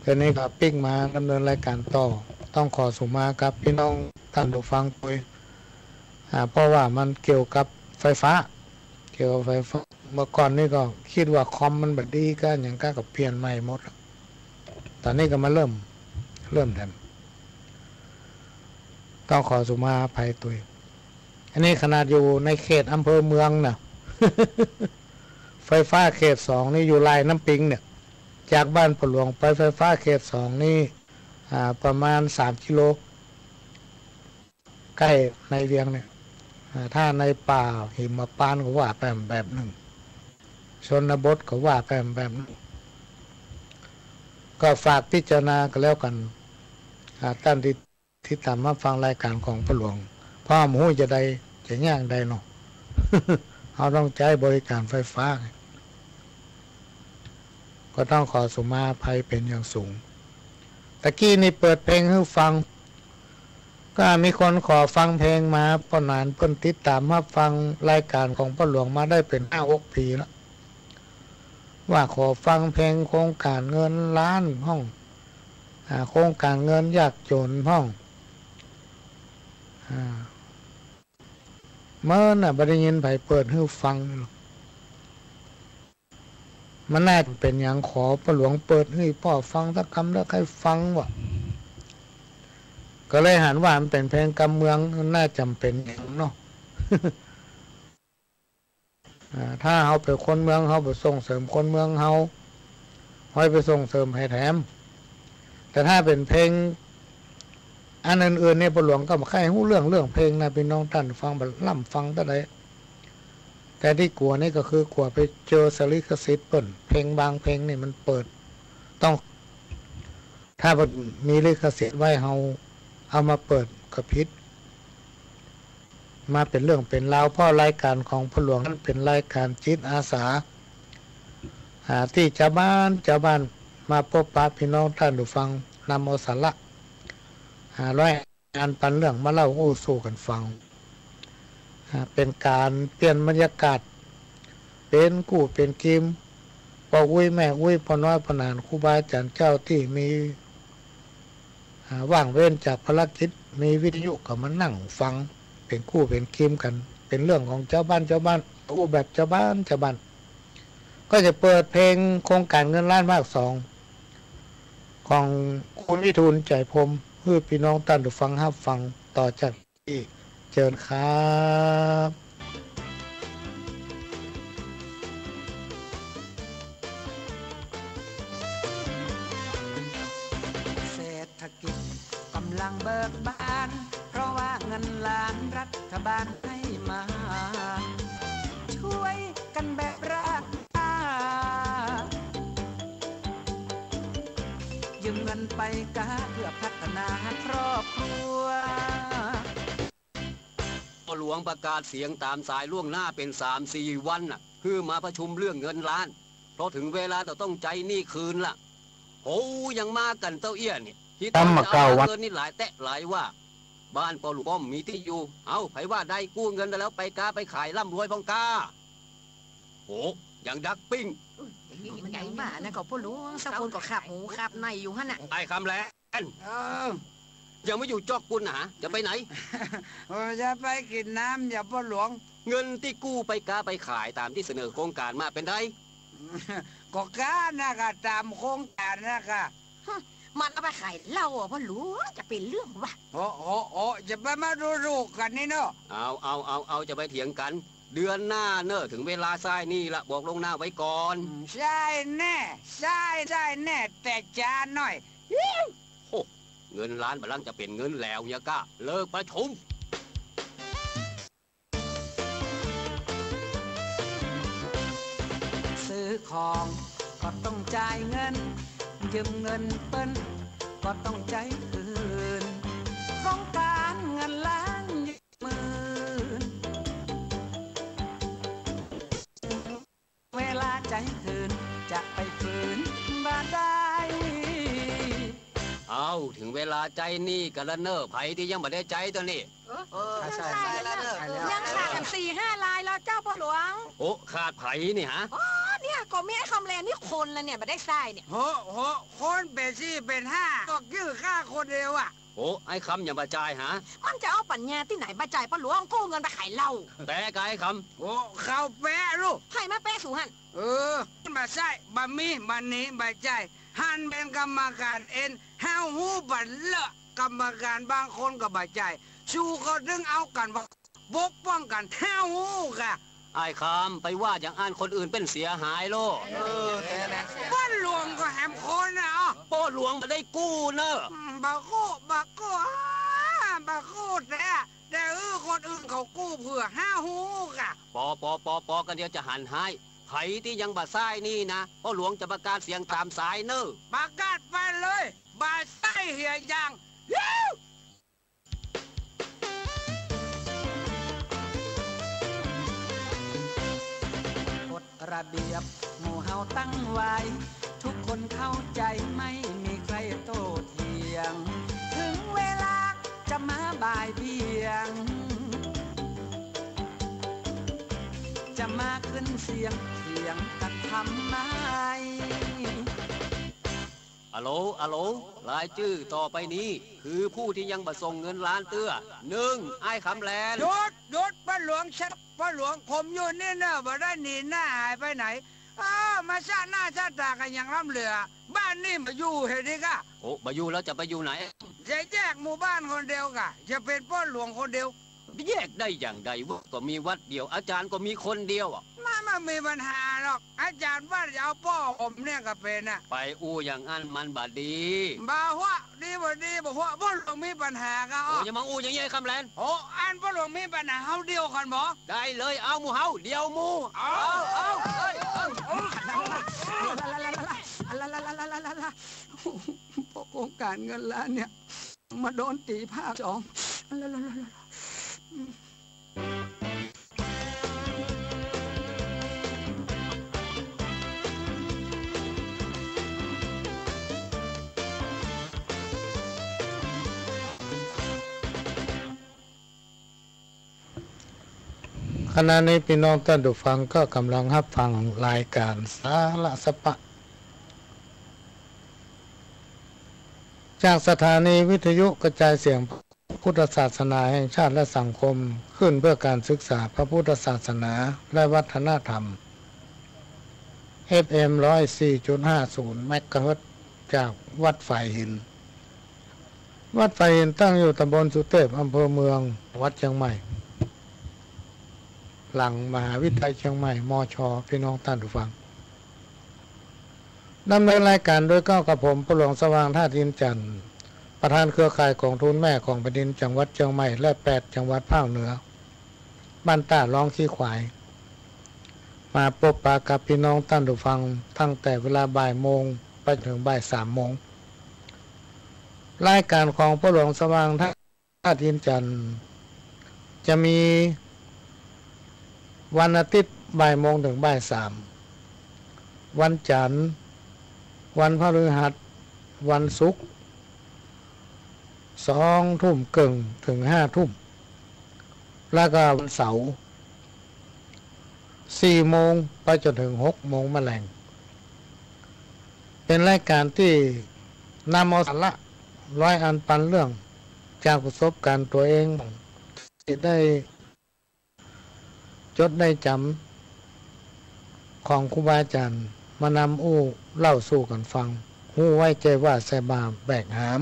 คืนนี้ก็ปิ๊กมาดำเนินรายการต่อต้องขอสุมากับพี่น้องท่านผู้ฟังด้วยเพราะว่ามันเกี่ยวกับไฟฟ้าเกี่ยวกับไฟฟ้าเมื่อก่อนนี่ก็คิดว่าคอมมันบัดดีก็อย่างก็กับเปลี่ยนใหม่หมดตอนนี้ก็มาเริ่มทำต้องขอสุมาภัยตัวอันนี้ขนาดอยู่ในเขตอำเภอเมืองนะ ไฟฟ้าเขต2นี่อยู่ลายน้ำปิงเนี่ยจากบ้านปลวงไปไฟฟ้าเขต2นี่ประมาณ3 กิโลใกล้ในเวียงเนี่ยถ้าในป่าหิมพานต์ก็ว่าแบบหนึ่งชนบทก็ว่าแบบหนึ่งก็ฝากพิจารณากันแล้วกันท่านที่ตามมาฟังรายการของปลวงพ่อหมูจะได้จะย่างได้เนาะ เราต้องใช้บริการไฟฟ้าก็ต้องขอสุมาภัยเป็นอย่างสูงตะกี้นี่เปิดเพลงให้ฟังก็มีคนขอฟังเพลงมาปนานเพิ่นติดตามมาฟังรายการของพ่อหลวงมาได้เป็น5-6 ปีแล้วว่าขอฟังเพลงโครงการเงินล้านห้องโครงการเงินยากจนห้องเมื่อน่ะบ่ได้ยินไผเปิดให้ฟังมันน่าเป็นอย่างขอพ่อหลวงเปิดให้พ่อฟังสักคำแล้วใครฟังวะก็เลยหันว่ามันเป็นเพลงกำเมืองน่าจำเป็นอย่างเนาะ ถ้าเขาเป็นคนเมืองเขาไปส่งเสริมคนเมืองเขาห้อยไปส่งเสริมให้แถมแต่ถ้าเป็นเพลงอันอื่นๆเนี่ยพ่อหลวงก็ไม่ค่อยรู้เรื่องเพลงนะพี่น้องท่านฟังแบบล่ำฟังตั้งแต่ที่กลัวนี่ก็คือกลัวไปเจอสลิขสิทธิ์เปิ่นเพลงบางเพลงนี่มันเปิดต้องถ้ามีลิขสิทธิ์ไว้เอามาเปิดกระพิษมาเป็นเรื่องเป็นราวเพราะรายการของพ่อหลวงนั้นเป็นรายการจิตอาสาที่ชาวบ้านมาพบปะพี่น้องท่านผู้ฟังนำเอาสาระร้อยงานปันเรื่องมาเล่าสู่กันฟังเป็นการเปลี่ยนบรรยากาศเป็นกู้เป็นกิมพ่ออุ้ยแม่อุ้ยพ่อน้อยพ่อนานครูบาอาจารย์เจ้าที่มีว่างเว้นจากภารกิจมีวิทยุก็มานั่งฟังเป็นคู่เป็นคิมกันเป็นเรื่องของเจ้าบ้านอู้แบบเจ้าบ้านก็จะเปิดเพลงโครงการเงินล้านภาค2ของคุณวิทูลใจพรมเพื่อพี่น้องท่านผู้ฟังรับฟังต่อจากที่เชิญครับเศรษฐกิจกำลังเบิกบานเพราะว่าเงินล้านรัฐบาลให้มาช่วยกันแบบราคายืมเงินไปกาเพื่อพัฒนาครอบครัวพ่อหลวงประกาศเสียงตามสายล่วงหน้าเป็น 3-4 วันน่ะคือมาประชุมเรื่องเงินล้านเพราะถึงเวลาต้องใจหนี้คืนล่ะโอ้ยังมากันเต้าเอี้ยนี่ที่ต้องจะเอาเงินนี่หลายแตะหลายว่าบ้านพ่อหลวงมีที่อยู่เอาไผว่าได้กู้เงินแล้วไปกาไปขายร่ำรวยพองกาโอ้ยังดักปิ้งใหญ่มากนะก็พ่อหลวงสักคนก็ขับหมูขับในอยู่ฮะน่ะไอ้คำแหลนยังไม่อยู่จอกกุนหาจะไปไหน จะไปกินน้ำอย่าพ่อหลวงเงินที่กู้ไปกาไปขายตามที่เสนอโครงการมาเป็นไร ก็กานะคะตามโครงการนะคะมันเอาไปขายเหล้าพ่อหลวงจะเป็นเรื่องวะโอ้จะไปมาดูกันนี่เนาะเอาจะไปเถียงกันเดือนหน้าเนอะถึงเวลาทรายนี่ละบอกลงหน้าไว้ก่อนใช่แน่แต่จ้าหน่อยโอ้เงินล้านบาลังจะเป็นเงินแล้วเนี่ยก้าเลิกประชุมซื้อของก็ต้องจ่ายเงินยืมเงินเปิ้นก็ต้องใจคืนโครงการเงินล้านยืมเวลาใจคืนจะไปคืนบ้านได้เอาถึงเวลาใจนี่กันแล้วเนอะไผที่ยังไม่ได้ใจตัวนี้ใช่แล้วยังขาดกัน4-5 ลายแล้วเจ้าพ่อหลวงโอ้ขาดไผนี่ฮะอ๋อเนี่ย ก็ไม่ให้คำแลนี่คนละเนี่ยมาได้ทรายเนี่ยโหคนเป็นสี่เป็นห้าก็ยื้อฆ่าคนเดียวอ่ะโอ้ไอ้คำอย่ามาจ่ายหามันจะเอาปัญญาที่ไหนมาจ่ายป้าหลวงกู้เงินไปขายเหล้าแต่กายคำโอ้เขาแปะลูกให้มาแปะสู่หันมาใส่บะมีบันนี้ใบใจหันเป็นกรรมการเอ็นห้าวหูบันเลอะกรรมการบางคนก็ใบใจชูก็ดึงเอากันบกป้องกันห้าวหูกะไอ้คำไปว่าอย่างอ่านคนอื่นเป็นเสียหายโลป้อนหลวงก็แหมคนนะป้อนหลวงมาได้กู้เนอะบักกู้แต่คนอื่นเขากู้เผื่อห้าหูกะปอกันเดียวจะหันให้ไผที่ยังบาซ้ายนี่นะพ่อหลวงจะประกาศเสียงตามสายเนอะประกาศไปเลยบาซ้ายเหียยังกฎระเบียบหมู่เฮาตั้งไว้ทุกคนเข้าใจไม่มีใครโต้เถียงถึงเวลาจะมาบ่ายเบี่ยงจะมาขึ้นเสียงเถียงกันทำไมอะโหลรายชื่อต่อไปนี้คือผู้ที่ยังบ่ส่งเงินล้านเตื้อ1ไอ้คำแลนหยุดป้าหลวงชัดป้าหลวงผมอยู่นี่เนอะบ่ได้หนีหน้าหายไปไหนมาชาติหน้าชาติตากันอย่างล้ำเหลือบ้านนี่มาอยู่เห็นดิกะโอ้มาอยู่แล้วจะไปอยู่ไหนจะแยกหมู่บ้านคนเดียวกะจะเป็นป้าหลวงคนเดียวแยกได้อย่างใดวะก็มีวัดเดียวอาจารย์ก็มีคนเดียวไม่มีปัญหาหรอกอาจารย์ว่าจะเอาพ่อผมเนี่ยก็เป็นน่ะไปอู้อย่างอันมันบาดีบ่าวะดีบ่พ่อหลวงมีปัญหาก็อย่ามาอู้อย่างเงี้ยคำแลนอันพ่อหลวงมีปัญหาเฮาเดียวกันบ่ได้เลยเอาหมู่เฮาเดียวหมู่พวกโครงการเงินล้านเนี่ยมาโดนตีภาค2ขณะนี้พี่น้องท่านผู้ฟังก็กำลังรับฟังรายการสาระสปะจากสถานีวิทยุกระจายเสียงพุทธศาสนาแห่งชาติและสังคมขึ้นเพื่อการศึกษาพระพุทธศาสนาและวัฒนธรรม FM 104.50 เมกะเฮิรตซ์จากวัดฝ่ายหินวัดฝ่ายหินตั้งอยู่ตำบลสุเทพอำเภอเมืองวัดเชียงใหม่หลังมหาวิทยาลัยเชียงใหม่มช.พี่น้องท่านผู้ฟังดำเนินรายการโดยก้าวกับผมพระหลวงสว่างท่าดินจันทร์ประธานเครือข่ายกองทุนแม่ของแผ่นดินจังหวัดเชียงใหม่และ8จังหวัดภาคเหนือบ้านต้าร้องขี้ขวายมาพบปะกับพี่น้องท่านผู้ฟังตั้งแต่เวลาบ่ายโมงไปถึงบ่าย3 โมงรายการของพระหลวงสว่างท่าดินจันทร์จะมีวันอาทิตย์บ่ายโมงถึงบ่าย3วันจันทร์วันพฤหัสวันศุกร์2 ทุ่มครึ่งถึง5 ทุ่มแล้วก็วันเสาร์4 โมงไปจนถึง6 โมงแมลงเป็นรายการที่นำเอาสาระร้อยอันปันเรื่องจากประสบการณ์ตัวเองที่ได้จดได้จำของครูบาอาจารย์มานำอู้เล่าสู่กันฟังหู้ไว้ใจว่าใส่บาแบกหาม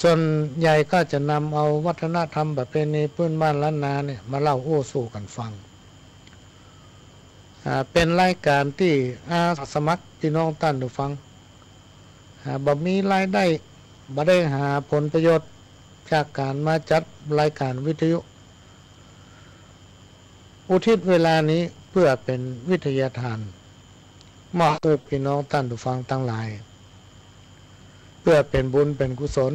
ส่วนใหญ่ก็จะนำเอาวัฒนธรรมประเพณีพื้นบ้านล้านนาเนี่ยมาเล่าอู้สู่กันฟังเป็นรายการที่อาสาสมัครพี่น้องท่านผู้ฟังบ่มีรายได้บ่ได้หาผลประโยชน์จากการมาจัดรายการวิทยุอุทิศเวลานี้เพื่อเป็นวิทยาทานมอบให้พี่น้องท่านผู้ฟังทั้งหลายเพื่อเป็นบุญเป็นกุศล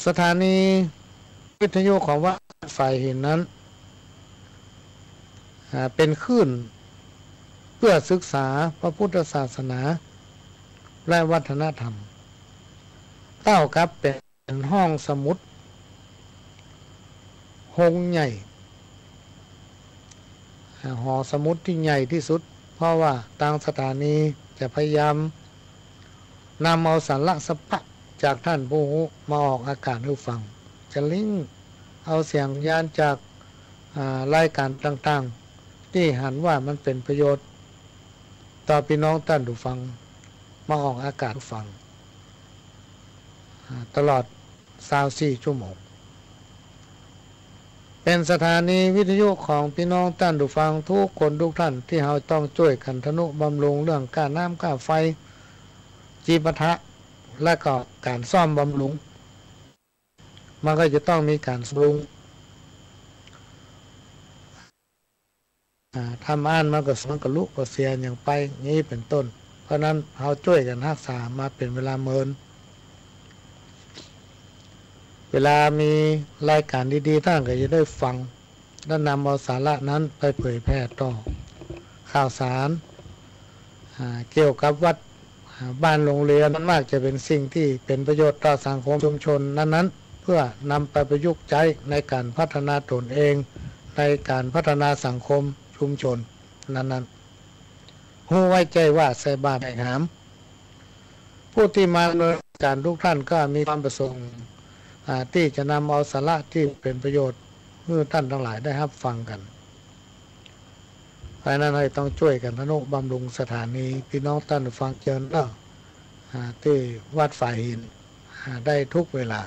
สถานีวิทยุของวัดฝ่ายหินนั้นเป็นคลื่นเพื่อศึกษาพระพุทธศาสนาและวัฒนธรรมเต้ากับเป็นห้องสมุดหงใหญ่หอสมุดที่ใหญ่ที่สุด ราะว่าทางสถานีจะพยายามนำเอาสาระสะพัดจากท่านผู้รู้มาออกอากาศให้ฟังจะลิงก์เอาเสียงยานจากรายการต่างๆที่หันว่ามันเป็นประโยชน์ต่อพี่น้องท่านผู้ฟังมาออกอากาศฟังตลอด24 ชั่วโมงเป็นสถานีวิทยุของพี่น้องท่านผู้ฟังทุกคนทุกท่านที่เราต้องช่วยกันทนุบำรุงเรื่องการน้ำค่าไฟจีปะทะและก็การซ่อมบำรุงมันก็จะต้องมีการบำรุงทำอ่านมันก็มันก็ลุกก็เสียอย่างไปนี้เป็นต้นเพราะนั้นเราช่วยกันรักษามาเป็นเวลาเมินเวลามีรายการดีๆท่านก็จะได้ฟังและนำเอาสาระนั้นไปเผยแพร่ต่อข่าวสารเกี่ยวกับวัดบ้านโรงเรียนมันมากจะเป็นสิ่งที่เป็นประโยชน์ต่อสังคมชุมชนนั้นๆเพื่อนำไปประยุกต์ใช้ในการพัฒนาตนเองในการพัฒนาสังคมชุมชนนั้นๆหูไว้ใจว่าใส่บาตรให้หามผู้ที่มาในการทุกท่านก็มีความประสงค์ที่จะนำเอาสาระที่เป็นประโยชน์เพื่อท่านทั้งหลายได้รับฟังกันเพราะนั้นให้ต้องช่วยกันทนุบำรุงสถานีพี่น้องท่านฟังเจริญที่วัดฝ่ายหินได้ทุกเวลา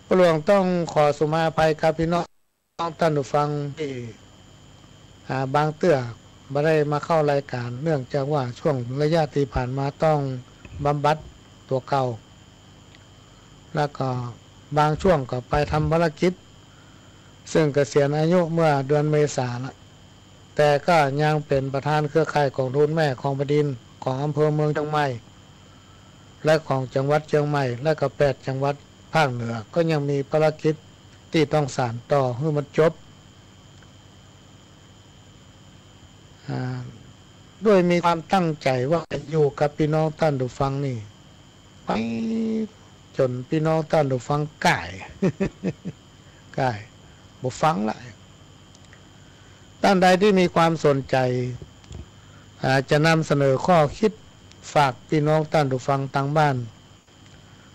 พระหลวงต้องขอสุมาภัยกับพี่น้องท่านฟังที่บางเตื้อไม่ได้มาเข้ารายการเนื่องจากว่าช่วงระยะที่ผ่านมาต้องบำบัดตัวเก่าแล้วก็บางช่วงก็ไปทำภารกิจซึ่งเกษียณอายุเมื่อเดือนเมษายนแต่ก็ยังเป็นประธานเครือข่ายของทุนแม่ของแผ่นดินของอำเภอเมืองเชียงใหม่และของจังหวัดเชียงใหม่และก็8 จังหวัดภาคเหนือก็ยังมีภารกิจที่ต้องสานต่อให้มันจบด้วยมีความตั้งใจว่าอยู่กับพี่น้องท่านผู้ฟังนี่ไปจนพี่น้องท่านผู้ฟังก่ายบ่ฟังละท่านใดที่มีความสนใจจะนำเสนอข้อคิดฝากพี่น้องท่านผู้ฟังทางบ้าน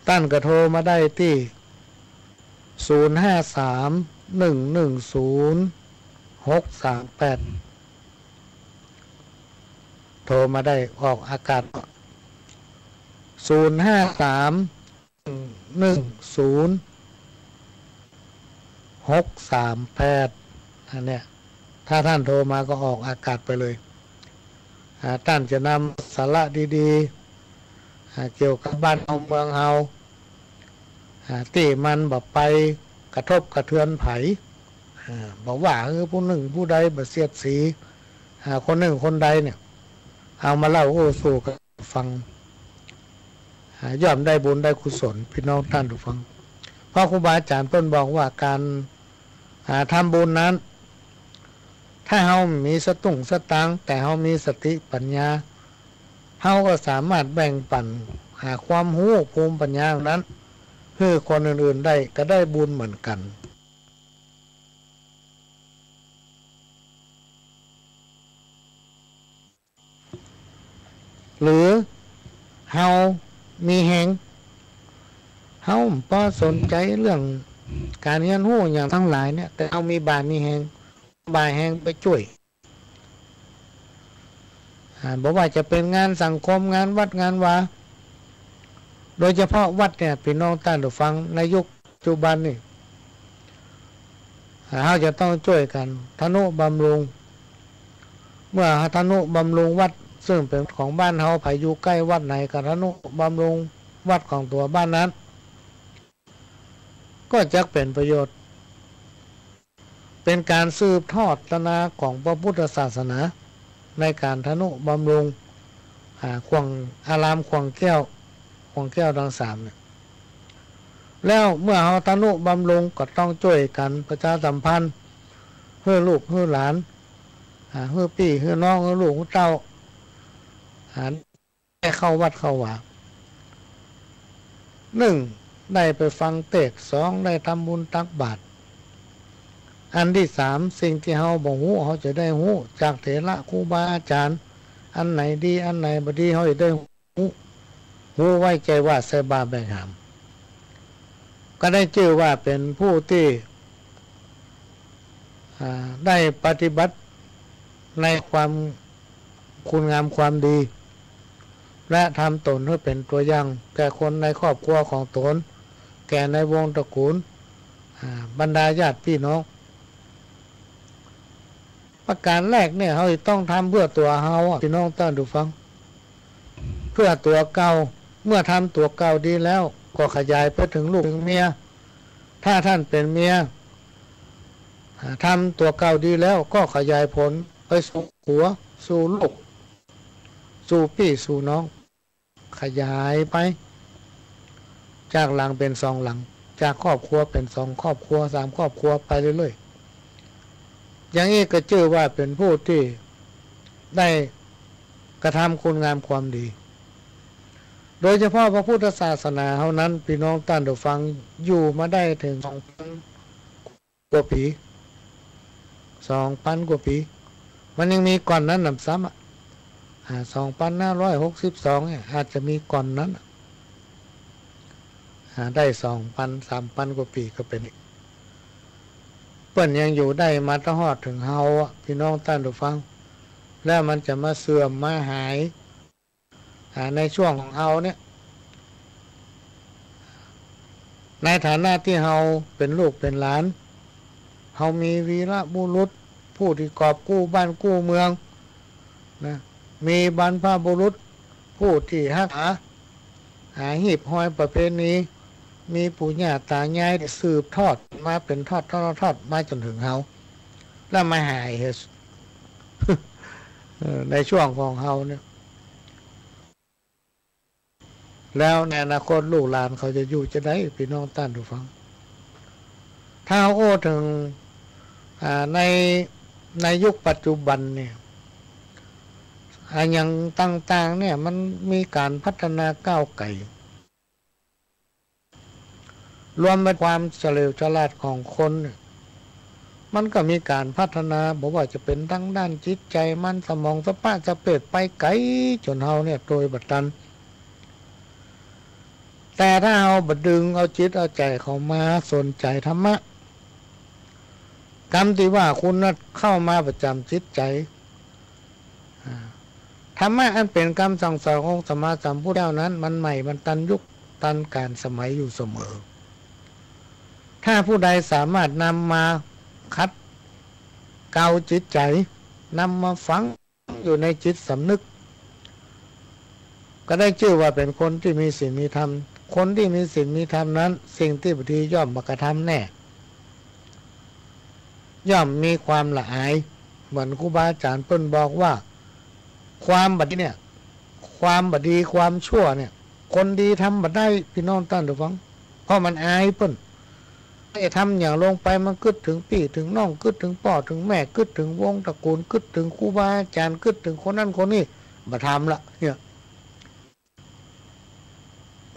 ท่านก็โทรมาได้ที่053-110-638โทรมาได้ออกอากาศ053-110-638อันเนี้ยถ้าท่านโทรมาก็ออกอากาศไปเลยท่านจะนำสาระดีๆเกี่ยวกับบ้านเฮาเมืองเฮาที่มันแบบไปกระทบกระเทือนไผบอกว่าผู้หนึ่งผู้ใดบ่เสียดสีคนหนึ่งคนใดเนี่ยเอามาเล่าสู่กันฟังย่อมได้บุญได้กุศลพี่น้องท่านผู้ฟังเพราะครูบาอาจารย์เพิ่นบอกว่าการทำบุญนั้นถ้าเฮามีสตุ้งสตังแต่เฮามีสติปัญญาเฮาก็สามารถแบ่งปันหาความรู้ภูมิปัญญานั้นให้คนอื่นๆได้ก็ได้บุญเหมือนกันหรือเฮามีแหงเฮาพอสนใจเรื่องการเรียนรู้อย่างทั้งหลายเนี่ยแต่เฮามีบามีแหงบาแหงไปช่วยบอกว่าจะเป็นงานสังคมงานวัดงานวาโดยเฉพาะวัดเนี่ยพี่น้องท่านผู้ฟังในยุคปัจจุบันนี่เราจะต้องช่วยกันทนุบำรุงเมื่อทนุบำรุงวัดซึ่งเป็นของบ้านเฮาไผอยู่ใกล้วัดไหนก็ทนุบำรุงวัดของตัวบ้านนั้นก็จะเป็นประโยชน์เป็นการสืบทอดตนาของพระพุทธศาสนาในการทนุบำรุงขวงอารามขวงแก้วทั้ง3เนี่ยแล้วเมื่อเฮาทนุบำรุงก็ต้องช่วยกันประชาสัมพันธ์เพื่อลูกเพื่อหลานเพื่อพี่เพื่อน้องเพื่อลูกเพื่อเต้าได้เข้าวัดเข้าว่า1ได้ไปฟังเทศน์2ได้ทำบุญตักบาตร อันที่สามสิ่งที่เฮาบ่ฮู้เฮาจะได้ฮู้จากเถระครูบาอาจารย์อันไหนดีอันไหนบ่ดีเฮาจะได้ฮู้ไว้ใจว่าใส่บาแบ่งหามก็ได้ชื่อว่าเป็นผู้ที่ได้ปฏิบัติในความคุณงามความดีและทำตนให้เป็นตัวอย่างแก่คนในครอบครัวของตนแก่ในวงตระกูลบรรดาญาติพี่น้องประการแรกเนี่ยเราต้องทำเพื่อตัวเฮาพี่น้องตั้งดูฟังเพื่อตัวเก่าเมื่อทำตัวเก่าดีแล้วก็ขยายไปถึงลูกถึงเมียถ้าท่านเป็นเมียทำตัวเก่าดีแล้วก็ขยายผลไปสู่ผัวสู่ลูกสู่พี่สู่น้องขยายไปจากหลังเป็นสองหลังจากครอบครัวเป็นสองครอบครัวสามครอบครัวไปเรื่อยๆอย่างนี้ก็ชื่อว่าเป็นผู้ที่ได้กระทำคุณงามความดีโดยเฉพาะพระพุทธศาสนาเท่านั้นพี่น้องท่านผู้ฟังอยู่มาได้ถึง 2,000 กว่าปี2,000 กว่าปีมันยังมีก่อนนั้นนำซ้ำ2,562เนี่ยอาจจะมีก่อนนั้นได้ 2,000 3,000 กว่าปีก็เป็นเปิ้นยังอยู่ได้มาตลอดถึงเฮาพี่น้องท่านผู้ฟังแล้วมันจะมาเสื่อมมาหายในช่วงของเฮาเนี่ยในฐานะที่เฮาเป็นลูกเป็นหลานเฮามีวีรบุรุษผู้ที่กอบกู้บ้านกู้เมืองนะมีบรรพบุรุษผู้ที่รักษาหีบห้อยประเพณีมีปู่ย่าตายายสืบทอดมาเป็นทอดมาจนถึงเฮาแล้วมาหายในช่วงของเฮาเนี่ยแล้วในอนาคตลูกหลานเขาจะอยู่จะได้พี่น้องท่านผู้ฟังถ้าโอ้ถึงในยุคปัจจุบันเนี่ยอย่างต่างๆเนี่ยมันมีการพัฒนาก้าวไกลรวมเป็นความเฉลียวฉลาดของคนมันก็มีการพัฒนาบอกว่าจะเป็นทั้งด้านจิตใจมันสมองสปะสะเปดไปไกลจนเฮาเนี่ยโดยบัดนั้นแต่ถ้าเอาบัดดึงเอาจิตเอาใจเขามาสนใจธรรมะกรรมที่ว่าคุณนั้นเข้ามาประจำจิตใจธรรมะอันเป็นกรรมสั่งสอนของสัมมาสัมพุทธเจ้านั้นมันใหม่มันตันยุคตันการสมัยอยู่เสมอถ้าผู้ใดสามารถนำมาคัดเกาจิตใจนำมาฝังอยู่ในจิตสำนึกก็ได้ชื่อว่าเป็นคนที่มีศีลมีธรรมคนที่มีศีลมีธรรมนั้นสิ่งที่บดีย่อมบักกระทำแน่ย่อมมีความละอายเหมือนครูบาอาจารย์เปิ้นบอกว่าความบัดนี้เนี่ยความบัดดีความชั่วเนี่ยคนดีทำบัดได้พี่น้องท่านผู้ฟังเพราะมันอายเปิ้นไอ้ทำอย่างลงไปมันกึดถึงพี่ถึงน้องกึดถึงพ่อถึงแม่กึดถึงวงตระกูลกึดถึงครูบาอาจารย์กึดถึงคนนั้นคนนี้มาทำละเนี่ย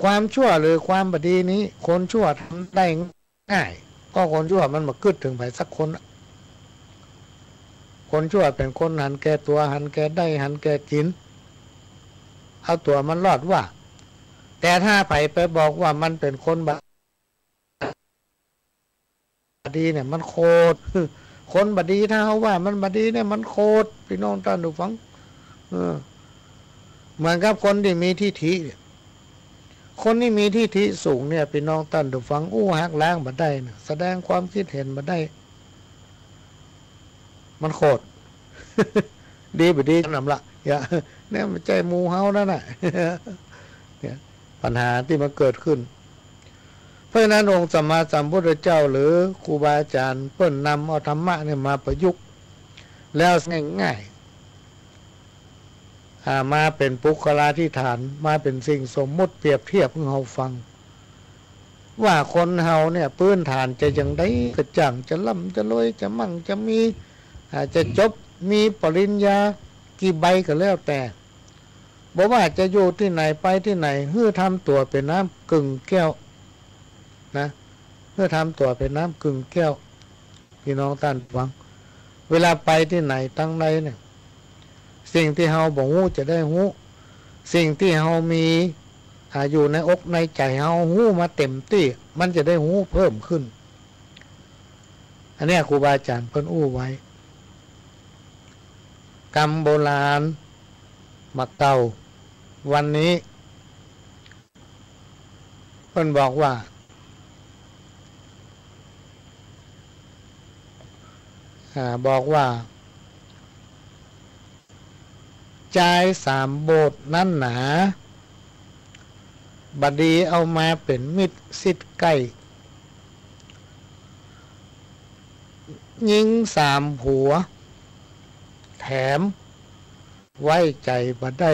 ความชั่วหรือความบดีนี้คนชั่วทำได้ง่ายก็คนชั่วมันมากึดถึงไปสักคนคนชั่วเป็นคนหันแก่ตัวหันแก่ได้หันแก่จินเอาตัวมันรอดว่าแต่ถ้าไปบอกว่ามันเป็นคนบดีเนี่ยมันโคตรคนบดีถ้าเขาว่ามันบดีเนี่ยมันโคตรพี่น้องท่านผู้ฟังเหมือนกับคนที่มีทิฏฐิคนที่มีทิฏฐิสูงเนี่ยพี่น้องท่านผู้ฟังหักล้างมาได้นะแสดงความคิดเห็นมาได้มันโคตรดีบดีนำละอย่าเนี่ยมันใจมูเฮานั่นน่ะเนี่ยปัญหาที่มันเกิดขึ้นเพราะฉะนั้นองค์สัมมาสัมพุทธเจ้าหรือครูบาอาจารย์เพิ่นนำเอาธรรมะเนี่ยมาประยุกต์แล้วง่ายๆมาเป็นปุคลาธิฐานมาเป็นสิ่งสมมุติเปรียบเทียบให้เราฟังว่าคนเฮาเนี่ยพื้นฐานจะอย่างใดกระจ่างจะล่ำจะรวยจะมั่งจะมีจะจบมีปริญญากี่ใบก็แล้วแต่บอกว่าจะอยู่ที่ไหนไปที่ไหนเพื่อทำตัวเป็นน้ำกึ่งแก้วนะเพื่อทำตัวเป็นน้ำกึ่งแก้ว พี่น้องท่านฟังเวลาไปที่ไหนตั้งใดเนี่ยสิ่งที่เฮาบ่ฮู้จะได้ฮู้สิ่งที่เฮามีอยู่ในอกในใจเฮาฮู้มาเต็มที่มันจะได้ฮู้เพิ่มขึ้นอันนี้ครูบาอาจารย์เพิ่นอู้ไว้กรรมโบราณมาเก่าวันนี้เพิ่นบอกว่าใจ3 โบสถ์นั้นหนาบดีเอามาเป็นมิตรสิทธิ์ใกล้ยิง3 ผัวแถมไว้ใจบ่ได้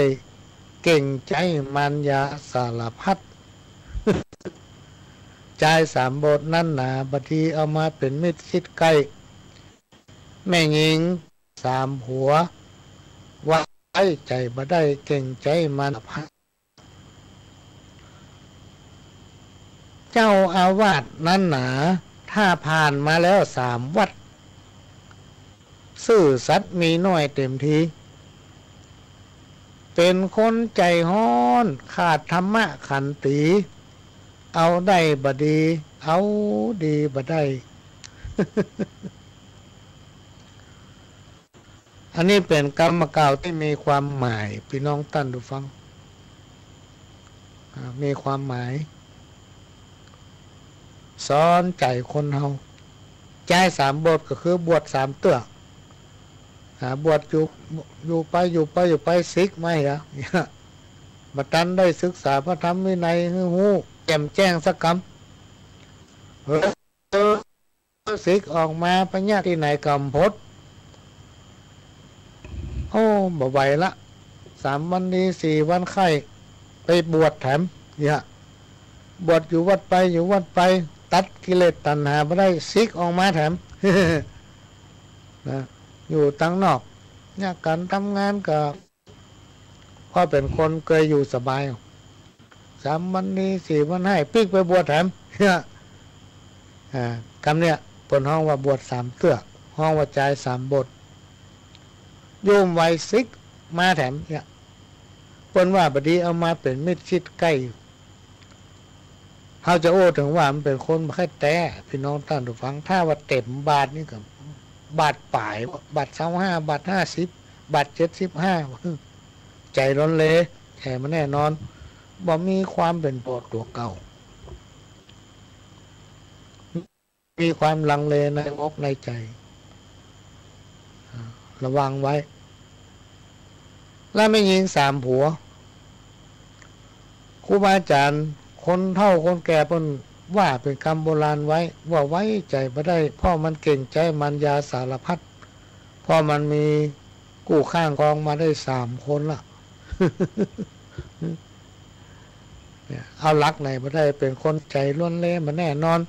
เก่งใจมันยาสารพัดใจ3 โบสถ์นั้นหนาบดีเอามาเป็นมิตรสิทธิ์ใกล้แม่หญิง3 ผัวไว้ใจบ่ได้เก่งใจมันพัดเจ้าอาวาสนั้นหนาถ้าผ่านมาแล้ว3 วัดซื่อสัตย์มีน้อยเต็มทีเป็นคนใจฮ้อนขาดธรรมะขันติเอาได้บ่ดีเอาดีบ่ได้ อันนี้เป็นกรรมกล่าวที่มีความหมายพี่น้องท่านผู้ฟังมีความหมายสอนใจคนเฮาใจ3 บทก็คือบวช3 เตื้อบวชอยู่ไปซิกไม่เหรอบัดนั้นได้ศึกษาพระธรรมวินัยฮู้แจ่มแจ้งสักคำซิกออกมาปัญญาที่ไหนกำพดโอ้บ่ไหวละ3 วันนี้4 วันไข้ไปบวชแถมเนี่ยบวชอยู่วัดไปตัดกิเลสตัณหาไม่ได้ซิกออกมาแถม นะอยู่ตั้งนอกเนี่ยการทำงานกับพ่อเป็นคนเคยอยู่สบาย3 วันนี้4 วันให้ปิ๊กไปบวชแถมเนี่ยคำเนี่ยปนห้องว่าบวช3 เตื้อห้องว่าใจ3 บทโยมไว้ซิกมาแถมเนี่ยปนว่าบดีเอามาเป็นมิตรชิดใกล้เขาจะโอ้ถึงว่ามันเป็นคนแค่แต่พี่น้องท่านผู้ฟังถ้าว่าเต็มบาทนี่กับบาทป่ายบาท25 บาท50 บาท75ใจร้อนเลยแช่มันแน่นอนบ่มีความเป็นตัวเก่ามีความลังเลในอกในใจระวังไว้แล้วไม่ยิง3 ผัวครูบาอาจารย์คนเฒ่าคนแก่เพิ่นว่าเป็นคำโบราณไว้ว่าไว้ใจบ่ได้พ่อมันเก่งใจมันยาสารพัดพ่อมันมีกู้ข้างกองมาได้3 คนละ เนี่ยเอาลักไหนบ่ได้เป็นคนใจล้วนเล่มันแน่นอน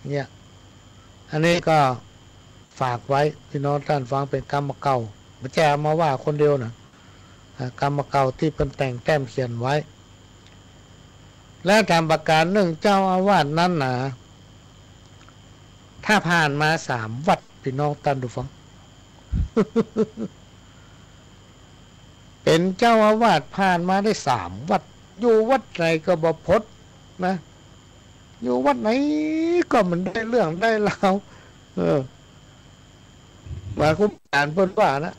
เนี่ยอันนี้ก็ฝากไว้พี่น้องท่านฟังเป็นกรรมเก่าไม่ใช่เอามาว่าคนเดียวนะกรรมเก่าที่เป็นแต่งแต้มเขียนไว้และตามประการหนึ่งเจ้าอาวาสนั้นนะถ้าผ่านมา3 วัดพี่น้องท่านผู้ฟัง เป็นเจ้าอาวาสผ่านมาได้3 วัดอยู่วัดไหนก็บ่พดนะอยู่วัดไหนก็มันได้เรื่องได้ราวว่าครูอ่านเพิ่นว่านะ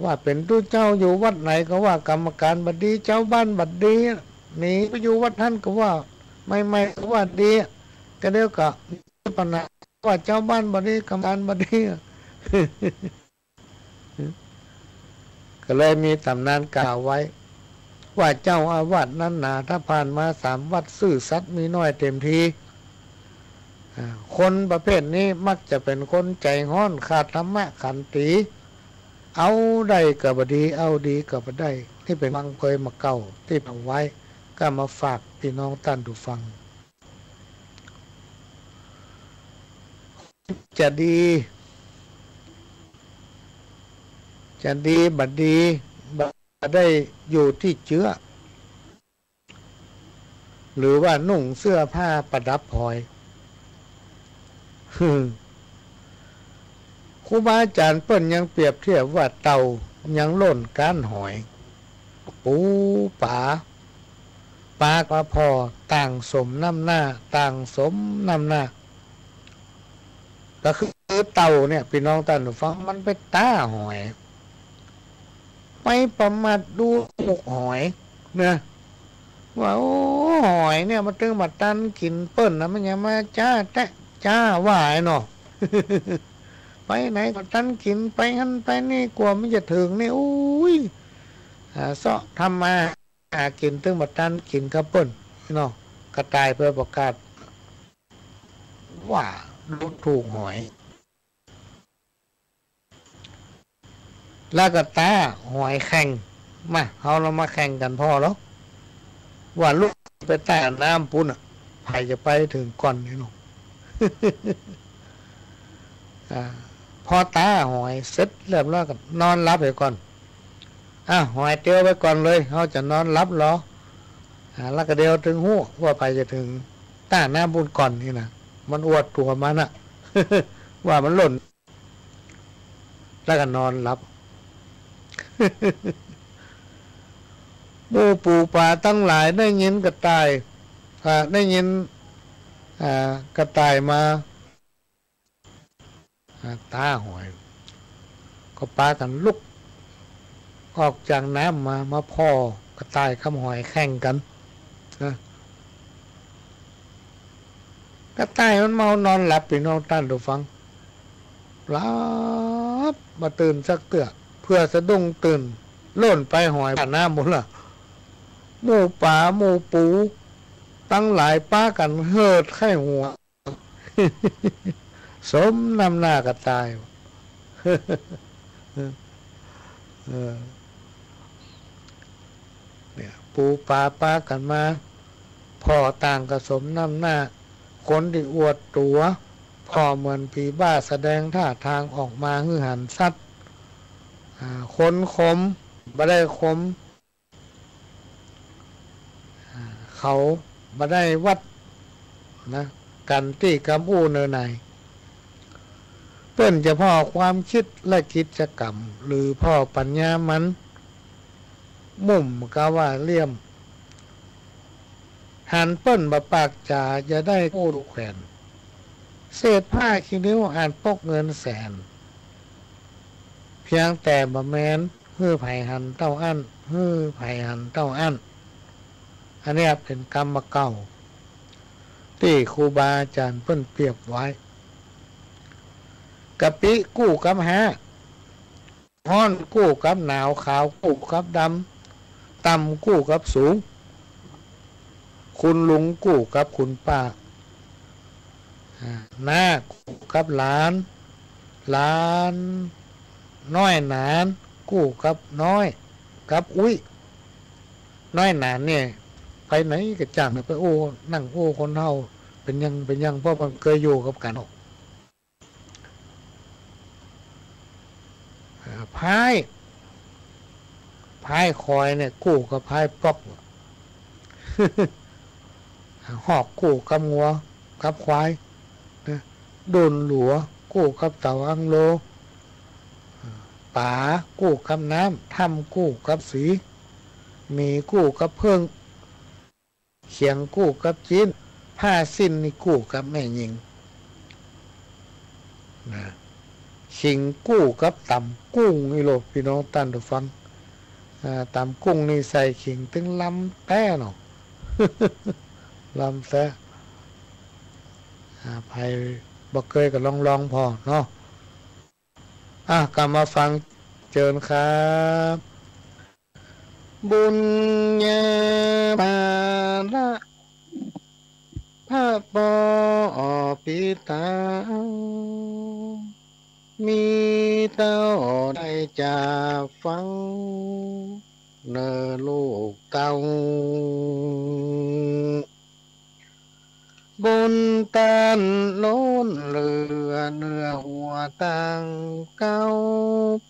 ว่าเป็นตู้เจ้าอยู่วัดไหนก็ว่ากรรมการบัดดีเจ้าบ้านบัดดีหนีไปอยู่วัดท่านก็ว่าไม่ก็ว่าดีก็เดี๋ยวก็ปัญหาว่าเจ้าบ้านบัดดีกรรมการบัดดี ก็เลยมีตำนานกล่าวไว้ว่าเจ้าอาวาสนั้นหนาถ้าผ่านมา3 วัดซื่อสัตย์มีน้อยเต็มทีคนประเภทนี้มักจะเป็นคนใจห้อนขาดธรรมะขันติเอาได้กับบดีเอาดีกับบ่ได้ที่เป็นมังเคยมาเก่าที่เอาไว้ก็มาฝากพี่น้องท่านผู้ฟังจะดีบัดดีบัดได้อยู่ที่เชื้อหรือว่านุ่งเสื้อผ้าประดับพลอย ครูบาอาจารย์เปิ้นยังเปรียบเทียบว่าเต่ายังล่นก้านหอยปูป๋าปากว่าพอต่างสมน้ำหน้าต่างสมน้ำหน้าก็คือเต่าเนี่ยพี่น้องท่านผู้ฟังมันไปต้าหอยไปประมาทดูหมกหอยเนี่ยว่าโอ้หอยเนี่ยมันตึงมาตันกินเปิ้นนะมันยังมาจ้าแตะจ้าว่าไอ้เนาะ ไปไหนก็ตันกินไปหันไปนี่กลัวมันจะถึงนี่อุ้ยเสาะทำมากินตึงมาตันกินกับเปิ้นเนาะกระจายเพื่อประกาศว่าดูถูกหอยแล้วก็ตาหอยแข่งมาเรามาแข่งกันพอแล้วว่าลูกไปใต้น้ำปุ้นใครจะไปถึงก่อนนี่หนู พอตาหอยเสร็จเรียบร้อยก็นอนรับไปก่อนหอยเตียวไปก่อนเลยเขาจะนอนรับรอแล้วก็เดียวถึงหู้ว่าไปจะถึงใต้น้ำปุ้นก่อนนี่นะมันอวดตัวมันอะ ว่ามันหล่นแล้วก็นอนรับ หมู่ปู่ป่าตั้งหลายได้ยินกระต่ายได้ยินกระต่ายมาตาหอยก็ปากันลุกออกจากน้ำมาพ่อกระต่ายข้ามหอยแข่งกันกระต่ายมันเมานอนหลับพี่น้องท่านผู้ฟังหลับมาตื่นสักเตือเพื่อสะดุ้งตื่นโล่นไปหอยผ่านน้ำหมดละหมู่ป่าหมู่ปูตั้งหลายป้ากันเฮิดไข้หัว สมนำหน้ากระต่าย เนี่ยปูป่าป้ากันมาพ่อต่างกระสมนำหน้าคนที่อวดตัวพ่อเหมือนผีบ้าแสดงท่าทางออกมาหือหันซัดคนคมบ่ได้คมเขาบ่ได้วัดนะกันที่กำอู้เนอไหนเปิ้นจะพ่อความคิดและกิจกรรมหรือพ่อปัญญามันมุ่มกะว่าเลี่ยมหันเปิ้นบะปากจ่าจะได้กู้ลูกแขวนเศษผ้าขี้นิ้วอ่านปกเงินแสนเพียงแต่บะแมนฮื้อไผ่หันเต้าอั้นฮื้อไผ่หันเต้าอั้นอันนี้เป็นกรรมเก่าที่ครูบาอาจารย์เพิ่นเปรียบไว้กะปิกู้กับหาฮ้อนกู้กับหนาวขาวกู้กับดำต่ำกู้กับสูงคุณลุงกู้กับคุณป้าหน้ากู้กับหลานน้อยหนานกู้กับน้อยกับอุ้ยน้อยหนานเนี่ยไปไหนก็จ้างไปโอ้นั่งโอ้คนเฮาเป็นยังเพราะมันเคยอยู่กับกันพายคอยเนี่ยกู้กับพายปอก หอกกู้กับงัวกับควายโดนหลัวกู้กับเต่าอังโลป่ากู้กับน้ำถ้ำกู้กับสีมีกู้กับเพิ่งเขียงกู้กับจีนผ้าสิ้นนี่กู้กับแม่หญิงนะขิงกู้กับต่ำกุ้งนี่โลพี่น้องท่านผู้ฟังต่ำกุ้งนี่ใส่ขิงถึงลำแต้เนาะ ลำแต้ภัยบอกเคยกับลองพอเนาะกลับมาฟังเจิญครับบุญญาภาระพระปอปิตามีเต้าได้จากฟังเนอลูกเต้าบนตันโล้นเรือเนื้อหัวตังเก้า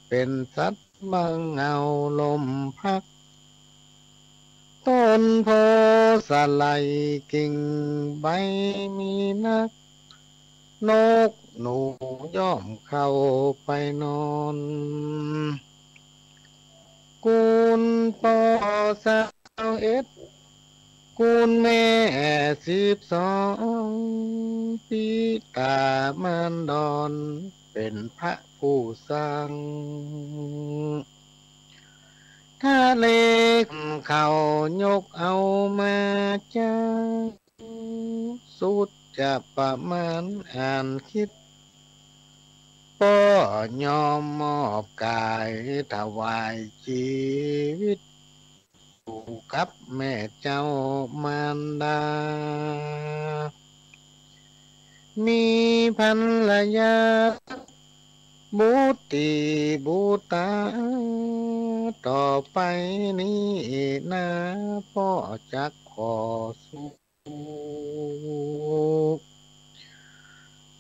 เป็นสัตว์บังเงาลมพักต้นโพสไลกิ่งใบมีนัก นกหนูย่อมเข้าไปนอนกุลปอ21กุลแม่12ปีตามารดอนเป็นพระผู้สร้างถ้าเล็กเขายกเอามาจ้าสุดจะประมาณอ่านคิดป้อยอมมอบกายถวายชีวิตอยู่กับแม่เจ้ามารดามีภรรยาบุตรีบุตาต่อไปนี้นะพ่อจักขอสู้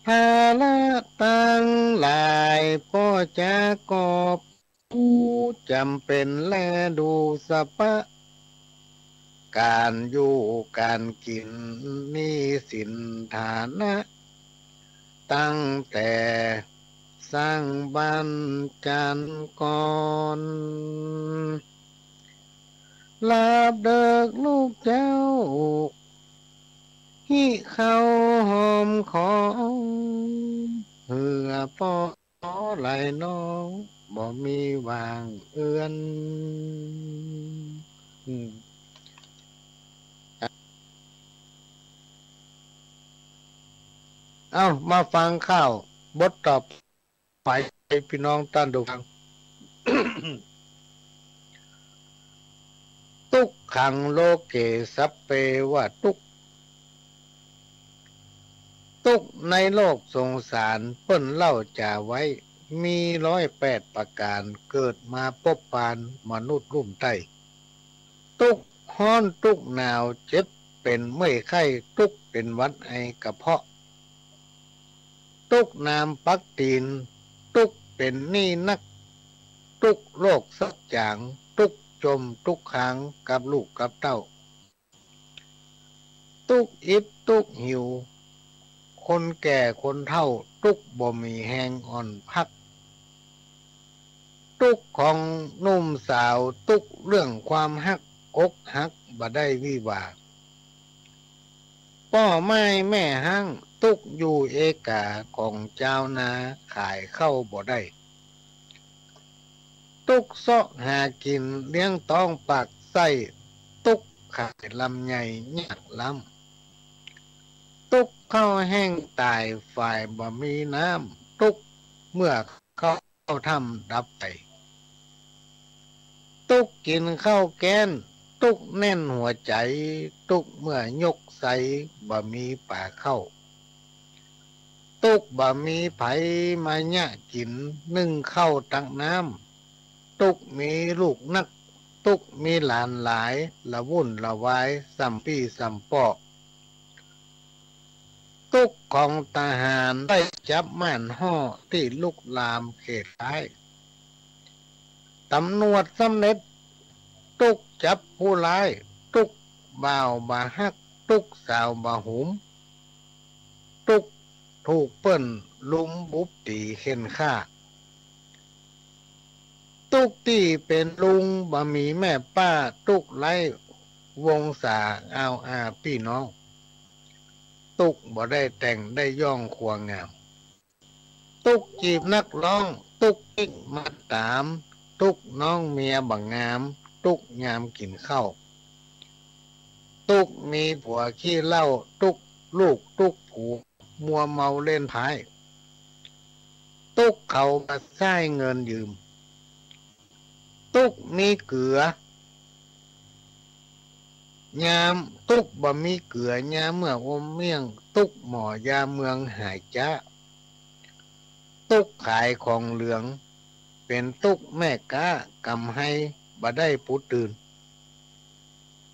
ภาระตั้งหลายพ่อจะกอบผู้จำเป็นแลดูสะปะการอยู่การกินนี่สินฐานะตั้งแต่สร้างบ้านจันก่อนลาบเดิกลูกเจ้าที่เขาหอมของเหือปอไหลน้องบ่มีวางเอื้อนเอามาฟังข้าวบทต่อไปพี่น้องท่านดูฟัง ทุกขังโลเกสัพเพวะทุกในโลกสงสารเปิ้นเล่าจ่าไว้มี108ประการเกิดมาพบปานมนุษย์รุ่มใต้ทุกฮ้อนทุกหนาวเจ็บเป็นเมื่อยไข้ทุกเป็นหวัดไอกระเพาะทุกน้ำปักตีนทุกเป็นหนี้นักทุกโรคสักอย่างทุกจมทุกขังกับลูกกับเต้าทุกอิดทุกหิวคนแก่คนเฒ่าทุกบ่มีแหงอ่อนพักทุกของหนุ่มสาวทุกเรื่องความฮักอกฮักบ่ได้วิวาพ่อไม้แม่ห้างทุกอยู่เอกาของเจ้านาขายเข้าบ่ได้ทุกเสาะหากินเลี้ยงต้องปากไส้ทุกขายลำใหญ่ยากลำทุกเข้าแห้งตายฝ่ายบ่มีน้ำทุกเมื่อเข้าทำดับไปทุกกินข้าวแกนทุกแน่นหัวใจทุกเมื่อยกใสบ่มีป่าเข้าทุกบ่มีไผมาญะกินนึ่งเข้าตักน้ำทุกมีลูกนักทุกมีหลานหลายละวุ่นละวายสัมปี้สัมปอกทุกของทหารได้จับม่านห่อที่ลุกลามเขตท้ายตำรวจสำเร็จทุกจับผู้ร้ายทุกบ่าวบ่าฮักทุกสาวบ่าหุมทุกถูกเปิ้นลุมบุบตีเข็นฆ่าทุกที่เป็นลุงบ่มีแม่ป้าทุกไล่วงศาเอาอาพี่น้องทุกบ่ได้แต่งได้ย่องควงงามทุกจีบนักร้องทุกกิ๊กมาตามทุกน้องเมียบังงามทุกยามกินข้าวทุกมีผัวขี้เหล้าทุกลูกทุกผูมัวเมาเล่นไพ่ทุกเขามาใช้เงินยืมทุกมีเกลือยามทุกบ่มีเกลือยามเมื่ออมเมี่ยงทุกหมอยาเมืองหายจ้าทุกขายของเหลืองเป็นทุกแม่ก้ากำให้บ่ได้ผู้ตื่น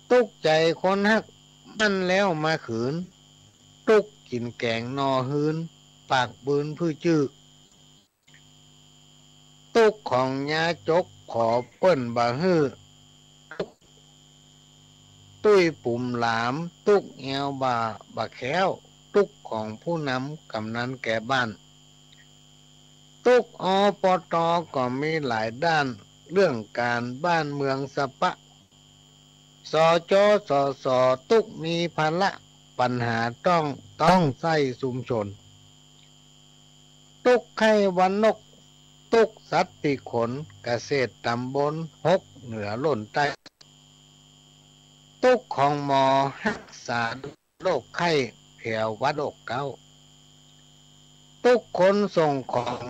ทุกใจคนฮักมันแล้วมาขืนทุกกินแกงนอหืนปากบืนพื้จื้อทุกของยาจกขอเปิ้นบ่ฮื้อตุ้ยปุ่มหลามทุกแอวบ่าแค้ว ตุกของผู้นำกำนันแก่บ้านตุกอปตก็มีหลายด้านเรื่องการบ้านเมืองสปะสจสสตุกมีภาระปัญหาต้องใส่ชุมชนตุกไข่วันนกตุกสัตว์ปีขนเกษตรตำบลหกเหนือล้นใต้ตุกของหมอรักษาโรคไข้แผ่ววัดอกเก้าตุกคนส่งของ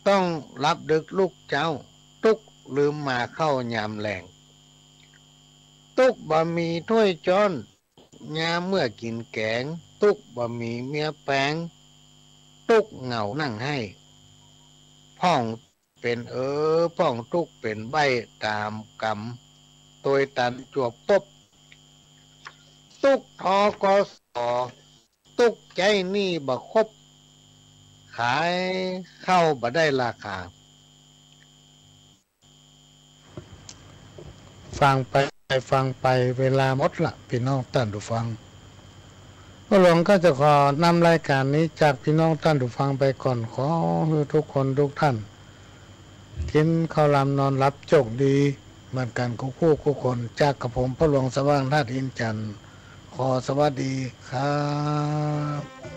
ต้องรับดึกลูกเจ้าตุกลืมมาเข้ายามแหลงตุกบะหมี่ถ้วยจอนยามเมื่อกินแกงตุกบะหมี่เมียแปงตุกเหงานั่งให้พ่องเป็นพ่องตุกเป็นใบตามกรรมตัวตันจวบปบตุกทกสตุกใจนี่บ่ครบขายเข้าบ่ได้ราคาฟังไปเวลาหมดละพี่น้องท่านผู้ฟังก็หลวงก็จะขอนำรายการนี้จากพี่น้องท่านผู้ฟังไปก่อนขอให้ทุกคนทุกท่านกินข้าวลำนอนรับโชคดีเหมือนกันคู่คนจากกระผมพระหลวงสว่างธาตุอินจันทร์ขอสวัสดีครับ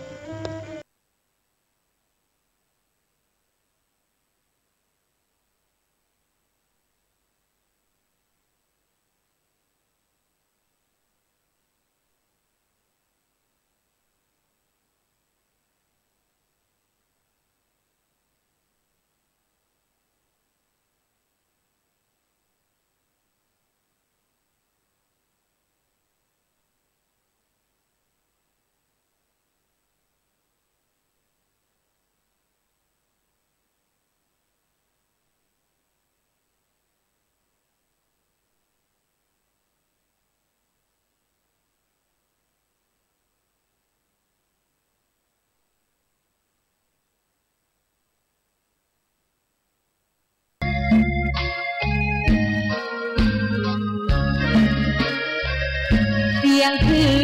เสียงคือ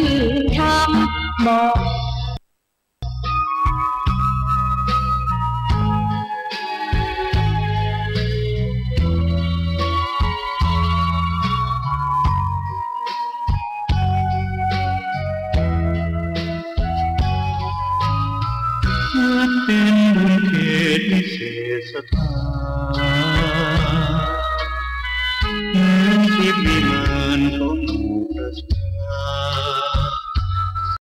ทำบอกเป็นบุญเขตวิเศษสถาน